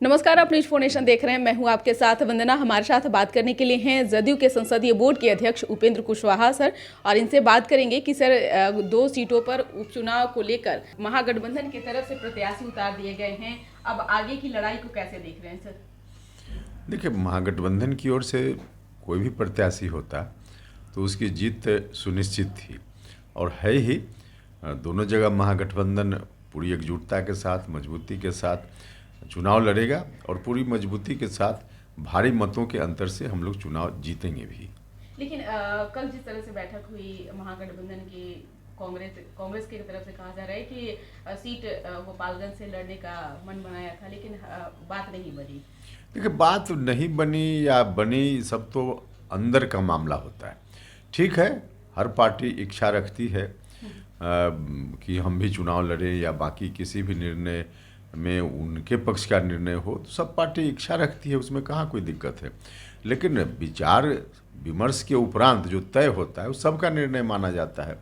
नमस्कार, आप news 4 nation देख रहे हैं। मैं हूं आपके साथ वंदना। हमारे साथ बात करने के लिए हैं जदयू के संसदीय बोर्ड के अध्यक्ष उपेंद्र कुशवाहा सर, और इनसे बात करेंगे कि सर 2 सीटों पर उपचुनाव को लेकर महागठबंधन की तरफ से प्रत्याशी उतार दिए गए हैं। अब आगे की लड़ाई को कैसे देख रहे हैं सर? देखिए, महागठबंधन की ओर से कोई भी प्रत्याशी होता तो उसकी जीत सुनिश्चित थी और है ही। दोनों जगह महागठबंधन पूरी एकजुटता के साथ, मजबूती के साथ चुनाव लड़ेगा और पूरी मजबूती के साथ भारी मतों के अंतर से हम लोग चुनाव जीतेंगे भी। लेकिन कल जिस तरह से बैठक हुई महागठबंधन की कांग्रेस की तरफ से कहा जा रहा है कि सीट गोपालगंज से लड़ने का मन बनाया था, लेकिन बात नहीं बनी। देखिए, बात नहीं बनी या बनी, सब तो अंदर का मामला होता है। ठीक है, हर पार्टी इच्छा रखती है कि हम भी चुनाव लड़ें या बाकी किसी भी निर्णय में उनके पक्ष का निर्णय हो, तो सब पार्टी इच्छा रखती है, उसमें कहाँ कोई दिक्कत है। लेकिन विचार विमर्श के उपरांत जो तय होता है वो सबका निर्णय माना जाता है।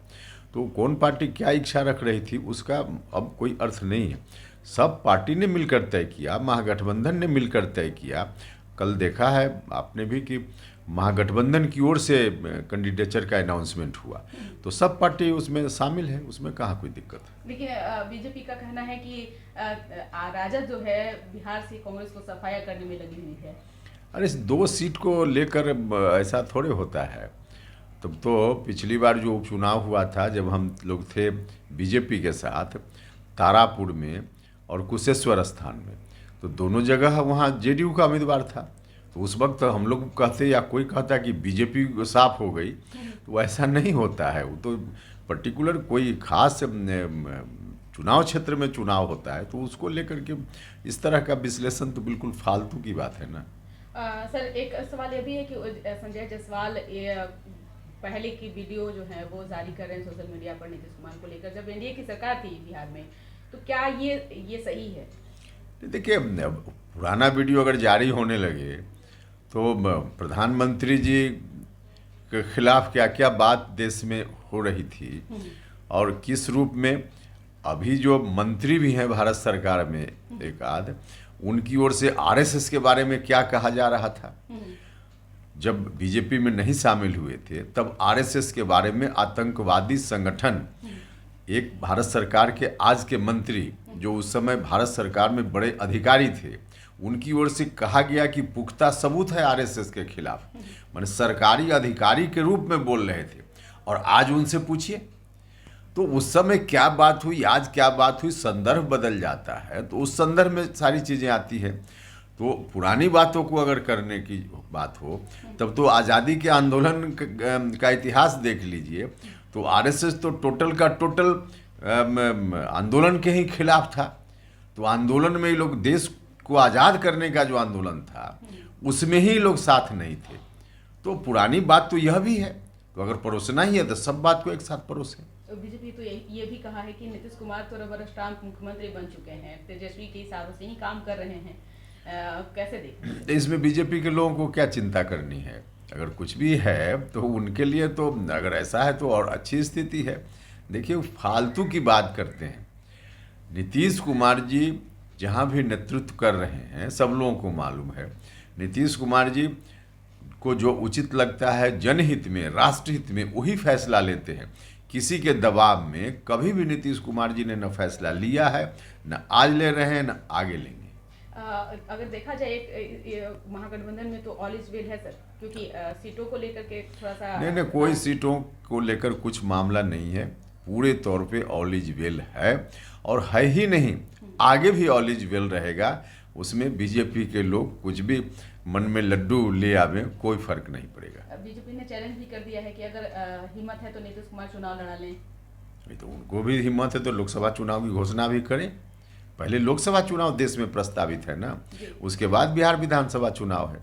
तो कौन पार्टी क्या इच्छा रख रही थी उसका अब कोई अर्थ नहीं है। सब पार्टी ने मिलकर तय किया, महागठबंधन ने मिलकर तय किया। कल देखा है आपने भी कि महागठबंधन की ओर से कैंडिडेचर का अनाउंसमेंट हुआ, तो सब पार्टी उसमें शामिल है, उसमें कहाँ कोई दिक्कत है। लेकिन बीजेपी का कहना है कि राजद जो है बिहार से कांग्रेस को सफाया करने में लगी हुई है। अरे, 2 सीट को लेकर ऐसा थोड़े होता है। तब तो पिछली बार जो उपचुनाव हुआ था, जब हम लोग थे बीजेपी के साथ तारापुर में और कुशेश्वर स्थान में, तो दोनों जगह वहाँ जेडीयू का उम्मीदवार था। तो उस वक्त हम लोग कहते या कोई कहता कि बीजेपी साफ हो गई, तो ऐसा नहीं होता है। वो तो पर्टिकुलर कोई खास चुनाव क्षेत्र में चुनाव होता है, तो उसको लेकर के इस तरह का विश्लेषण तो बिल्कुल फालतू की बात है ना। सर, एक सवाल ये भी है कि संजय जायसवाल पहले की वीडियो जो है वो जारी कर रहे हैं सोशल मीडिया पर नीतीश कुमार को लेकर, जब एनडीए की सरकार थी बिहार में, तो क्या ये सही है? देखिए, पुराना वीडियो अगर जारी होने लगे तो प्रधानमंत्री जी के खिलाफ क्या क्या बात देश में हो रही थी और किस रूप में, अभी जो मंत्री भी हैं भारत सरकार में एक आध, उनकी ओर से आरएसएस के बारे में क्या कहा जा रहा था। जब बीजेपी में नहीं शामिल हुए थे तब आरएसएस के बारे में आतंकवादी संगठन, एक भारत सरकार के आज के मंत्री जो उस समय भारत सरकार में बड़े अधिकारी थे, उनकी ओर से कहा गया कि पुख्ता सबूत है आरएसएस के खिलाफ। माने सरकारी अधिकारी के रूप में बोल रहे थे। और आज उनसे पूछिए तो उस समय क्या बात हुई, आज क्या बात हुई, संदर्भ बदल जाता है, तो उस संदर्भ में सारी चीज़ें आती है। तो पुरानी बातों को अगर करने की बात हो तब तो आज़ादी के आंदोलन का इतिहास देख लीजिए, तो आरएसएस तो टोटल का टोटल आंदोलन के ही खिलाफ था। तो आंदोलन में ही लोग, देश को आज़ाद करने का जो आंदोलन था उसमें ही लोग साथ नहीं थे। तो पुरानी बात तो यह भी है, तो अगर परोसना ही है तो सब बात को एक साथ परोसे। बीजेपी तो ये भी कहा है कि नीतीश कुमार तो रबर स्टाम्प मुख्यमंत्री बन चुके हैं, तेजस्वी के हिसाब से ही काम कर रहे हैं। कैसे देखें? इसमें बीजेपी के लोगों को क्या चिंता करनी है? अगर कुछ भी है तो उनके लिए तो, अगर ऐसा है तो और अच्छी स्थिति है। देखिए, फालतू की बात करते हैं। नीतीश कुमार जी जहाँ भी नेतृत्व कर रहे हैं, सब लोगों को मालूम है, नीतीश कुमार जी को जो उचित लगता है जनहित में, राष्ट्रहित में, वही फैसला लेते हैं। किसी के दबाव में कभी भी नीतीश कुमार जी ने न फैसला लिया है, न आज ले रहे हैं, न आगे लेंगे। अगर देखा जाए एक महागठबंधन में तो ऑल इज वेल है सर, क्योंकि सीटों को लेकर के थोड़ा सा नहीं, कोई सीटों को लेकर कुछ मामला नहीं है। पूरे तौर पे ऑल इज वेल है, और है ही नहीं, आगे भी ऑल इज वेल रहेगा। उसमें बीजेपी के लोग कुछ भी मन में लड्डू ले आवे, कोई फर्क नहीं पड़ेगा। बीजेपी ने चैलेंज भी कर दिया है कि अगर हिम्मत है तो नीतीश कुमार चुनाव लड़ा लें। तो उनको भी हिम्मत है तो लोकसभा चुनाव की घोषणा भी करें। पहले लोकसभा चुनाव देश में प्रस्तावित है ना, उसके बाद बिहार विधानसभा चुनाव है।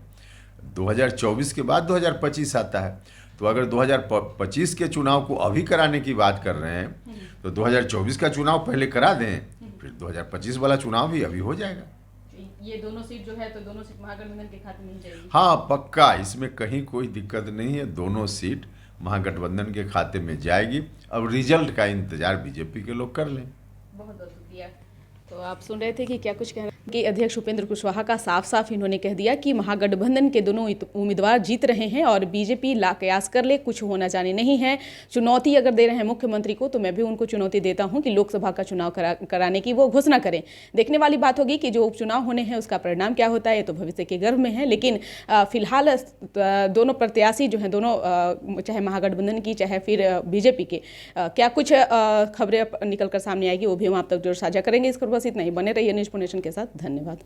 2024 के बाद 2025 आता है। तो अगर 2025 के चुनाव को अभी कराने की बात कर रहे हैं तो 2024 का चुनाव पहले करा दें, फिर 2025 वाला चुनाव भी अभी हो जाएगा। ये दोनों सीट जो है तो दोनों सीट महागठबंधन के खाते में ही जाएगी। हाँ, पक्का, इसमें कहीं कोई दिक्कत नहीं है। दोनों सीट महागठबंधन के खाते में जाएगी। अब रिजल्ट का इंतजार बीजेपी के लोग कर लें। बहुत बहुत शुक्रिया। तो आप सुन रहे थे कि क्या कुछ कहना कि अध्यक्ष उपेंद्र कुशवाहा का साफ साफ इन्होंने कह दिया कि महागठबंधन के दोनों उम्मीदवार जीत रहे हैं और बीजेपी ला कयास कर ले, कुछ होना जाने नहीं है। चुनौती अगर दे रहे हैं मुख्यमंत्री को तो मैं भी उनको चुनौती देता हूं कि लोकसभा का चुनाव कराने की वो घोषणा करें। देखने वाली बात होगी कि जो उपचुनाव होने हैं उसका परिणाम क्या होता है, ये तो भविष्य के गर्भ में है। लेकिन फिलहाल दोनों प्रत्याशी जो हैं, दोनों चाहे महागठबंधन की चाहे फिर बीजेपी के, क्या कुछ खबरें निकल कर सामने आएगी वो भी हम आप तक जरूर साझा करेंगे। इस पर बस इतना ही। बने रहिए न्यूज़ नेशन के साथ। धन्यवाद।